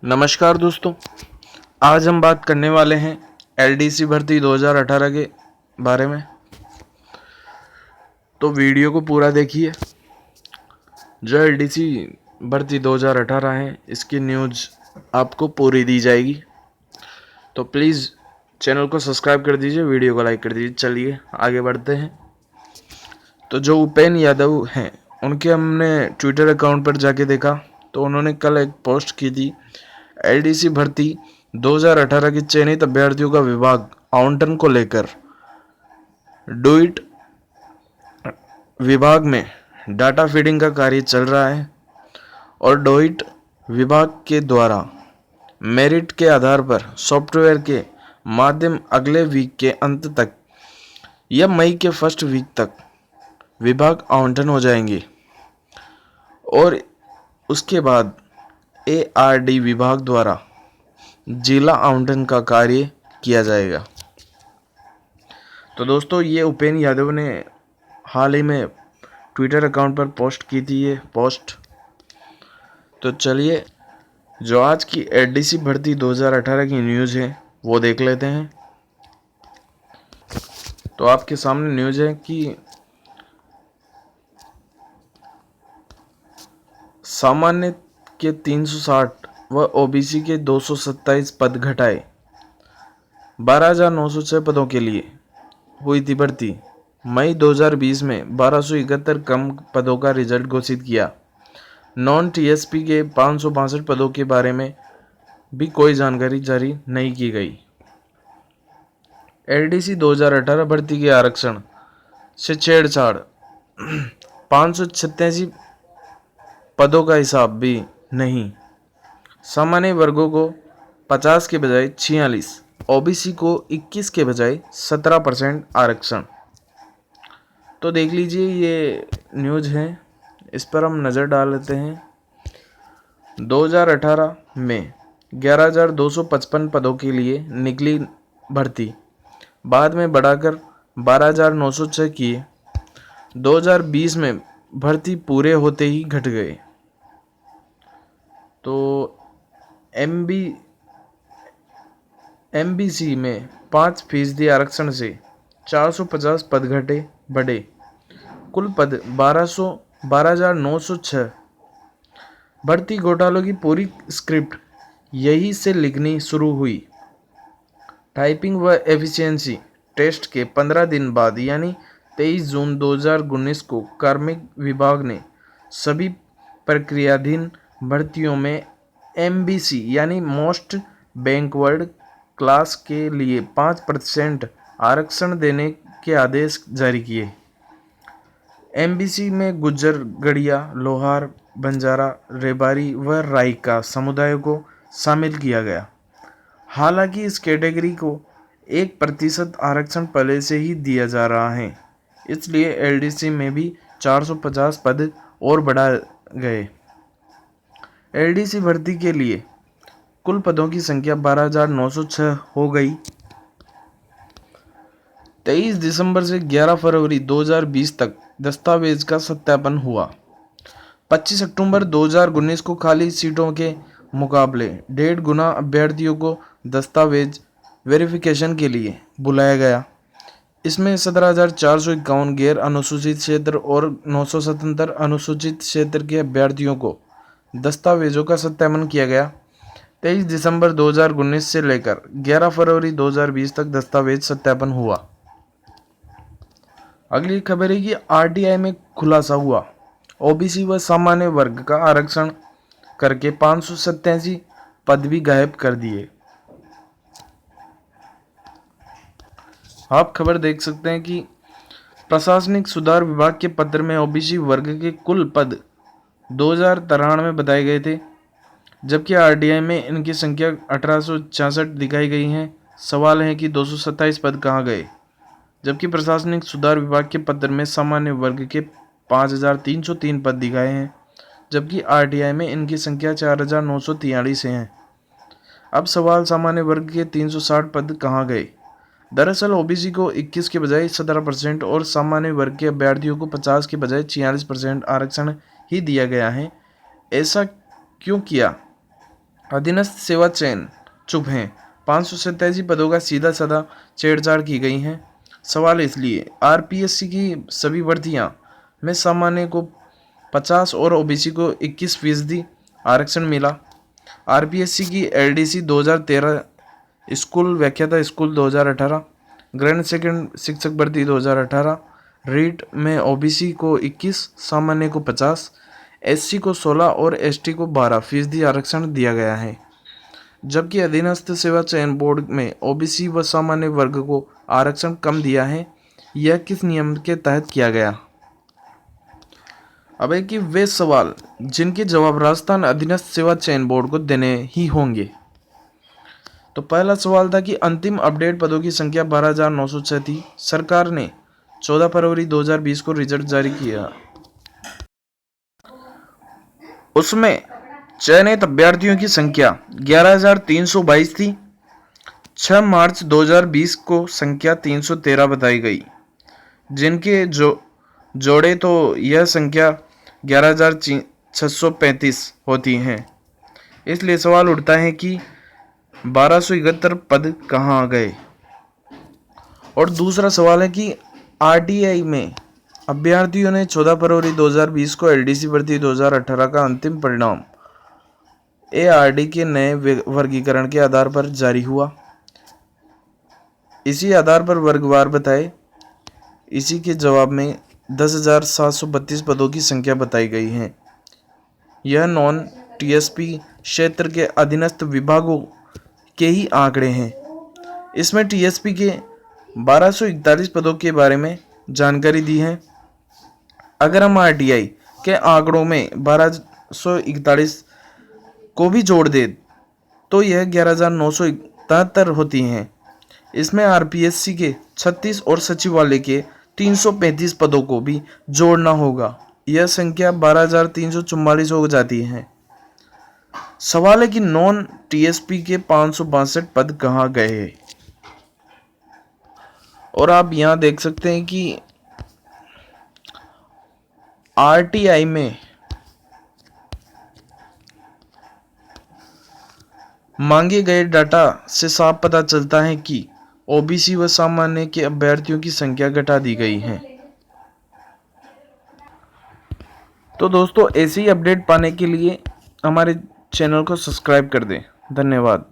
नमस्कार दोस्तों, आज हम बात करने वाले हैं एलडीसी भर्ती 2018 के बारे में। तो वीडियो को पूरा देखिए। जो एलडीसी भर्ती 2018 है, इसकी न्यूज़ आपको पूरी दी जाएगी। तो प्लीज़ चैनल को सब्सक्राइब कर दीजिए, वीडियो को लाइक कर दीजिए। चलिए आगे बढ़ते हैं। तो जो उपेंद्र यादव हैं, उनके हमने ट्विटर अकाउंट पर जाके देखा तो उन्होंने कल एक पोस्ट की थी। एलडीसी भर्ती 2018 के चयनित अभ्यर्थियों का विभाग आवंटन को लेकर डूइट विभाग में डाटा फीडिंग का कार्य चल रहा है और डोइट विभाग के द्वारा मेरिट के आधार पर सॉफ्टवेयर के माध्यम अगले वीक के अंत तक या मई के फर्स्ट वीक तक विभाग आवंटन हो जाएंगे और उसके बाद एआरडी विभाग द्वारा जिला आवंटन का कार्य किया जाएगा। तो दोस्तों, ये उपेंद्र यादव ने हाल ही में ट्विटर अकाउंट पर पोस्ट की थी ये पोस्ट। तो चलिए, जो आज की एलडीसी भर्ती 2018 की न्यूज़ है वो देख लेते हैं। तो आपके सामने न्यूज़ है कि सामान्य के 360 व ओबीसी के 227 पद घटाए। 12,906 पदों के लिए हुई थी भर्ती। मई 2020 में 1271 कम पदों का रिजल्ट घोषित किया। नॉन टीएसपी के 562 पदों के बारे में भी कोई जानकारी जारी नहीं की गई। एलडीसी 2018 भर्ती के आरक्षण से छेड़छाड़। 586 पदों का हिसाब भी नहीं। सामान्य वर्गों को 50 के बजाय 46, ओबीसी को 21 के बजाय 17% आरक्षण। तो देख लीजिए, ये न्यूज़ है, इस पर हम नज़र डाल लेते हैं। 2018 में 11,255 पदों के लिए निकली भर्ती, बाद में बढ़ाकर 12,906 किए। 2020 में भर्ती पूरे होते ही घट गए। तो एमबीसी में 5% आरक्षण से 450 पद घटे बढ़े। कुल पद 12,906। भर्ती घोटालों की पूरी स्क्रिप्ट यही से लिखनी शुरू हुई। टाइपिंग व एफिशिएंसी टेस्ट के 15 दिन बाद यानी 23 जून 2019 को कार्मिक विभाग ने सभी प्रक्रियाधीन भर्तियों में एमबीसी यानी मोस्ट बैकवर्ड क्लास के लिए 5% आरक्षण देने के आदेश जारी किए। एमबीसी में गुज्जर, गड़िया, लोहार, बंजारा, रेबारी व राइका समुदायों को शामिल किया गया। हालांकि इस कैटेगरी को 1% आरक्षण पहले से ही दिया जा रहा है, इसलिए एलडीसी में भी 450 पद और बढ़ा गए। एलडीसी भर्ती के लिए कुल पदों की संख्या 12,906 हो गई। 23 दिसंबर से 11 फरवरी 2020 तक दस्तावेज का सत्यापन हुआ। 25 अक्टूबर 2019 को खाली सीटों के मुकाबले 1.5 गुना अभ्यर्थियों को दस्तावेज वेरिफिकेशन के लिए बुलाया गया। इसमें 17,451 गैर अनुसूचित क्षेत्र और 977 अनुसूचित क्षेत्र के अभ्यर्थियों को दस्तावेजों का सत्यापन किया गया। 23 दिसंबर 2019 से लेकर 11 फरवरी 2020 तक दस्तावेज सत्यापन हुआ। अगली खबर है कि आरटीआई में खुलासा हुआ। ओबीसी व सामान्य वर्ग का आरक्षण करके 587 पद भी गायब कर दिए। आप खबर देख सकते हैं कि प्रशासनिक सुधार विभाग के पत्र में ओबीसी वर्ग के कुल पद 2,093 बताए गए थे, जबकि आरटीआई में इनकी संख्या 1866 दिखाई गई है। सवाल है कि 227 पद कहाँ गए, जबकि प्रशासनिक सुधार विभाग के पत्र में सामान्य वर्ग के 5,303 पद दिखाए हैं, जबकि आरटीआई में इनकी संख्या 4,943 है। अब सवाल, सामान्य वर्ग के 360 पद कहाँ गए। दरअसल ओबीसी को 21 के बजाय 17% और सामान्य वर्ग के अभ्यर्थियों को 50 के बजाय 46% आरक्षण ही दिया गया है। ऐसा क्यों किया अधीनस्थ सेवा चयन चुप हैं। 587 पदों का सीधा साधा छेड़छाड़ की गई है। सवाल इसलिए आरपीएससी की सभी भर्तियां में सामान्य को 50 और ओबीसी को 21% आरक्षण मिला। आरपीएससी की एलडीसी 2013, स्कूल व्याख्याता स्कूल 2018, ग्रेड सेकंड शिक्षक भर्ती 2018, रीट में ओबीसी को 21, सामान्य को 50, एससी को 16 और एसटी को 12% आरक्षण दिया गया है। जबकि अधीनस्थ सेवा चयन बोर्ड में ओबीसी व सामान्य वर्ग को आरक्षण कम दिया है। यह किस नियम के तहत किया गया? अब है कि वे सवाल जिनके जवाब राजस्थान अधीनस्थ सेवा चयन बोर्ड को देने ही होंगे। तो पहला सवाल था कि अंतिम अपडेट पदों की संख्या 12,906 थी। सरकार ने 14 फरवरी 2020 को रिजल्ट जारी किया। उसमें चयनित अभ्यर्थियों की संख्या 11,322 थी। 6 मार्च 2020 को संख्या 313 बताई गई। जिनके जोड़े तो यह संख्या 11,635 होती हैं। इसलिए सवाल उठता है कि 1271 पद कहाँ गए। और दूसरा सवाल है कि आरटीआई में अभ्यर्थियों ने 14 फरवरी 2020 को एलडीसी भर्ती 2018 का अंतिम परिणाम एआरडी के नए वर्गीकरण के आधार पर जारी हुआ। इसी आधार पर वर्गवार बताए। इसी के जवाब में 10,732 पदों की संख्या बताई गई है। यह नॉन टीएसपी क्षेत्र के अधीनस्थ विभागों के ही आंकड़े हैं। इसमें टीएसपी के 1241 पदों के बारे में जानकारी दी है। अगर हम आरटीआई के आंकड़ों में 1241 को भी जोड़ दे तो यह 11,977 होती हैं। इसमें आरपीएससी के 36 और सचिवालय के 335 पदों को भी जोड़ना होगा। यह संख्या 12,344 हो जाती है। सवाल है कि नॉन टीएसपी के 562 पद कहाँ गए। और आप यहां देख सकते हैं कि आरटीआई में मांगे गए डाटा से साफ पता चलता है कि ओबीसी व सामान्य के अभ्यर्थियों की संख्या घटा दी गई है। तो दोस्तों ऐसी अपडेट पाने के लिए हमारे चैनल को सब्सक्राइब कर दें। धन्यवाद।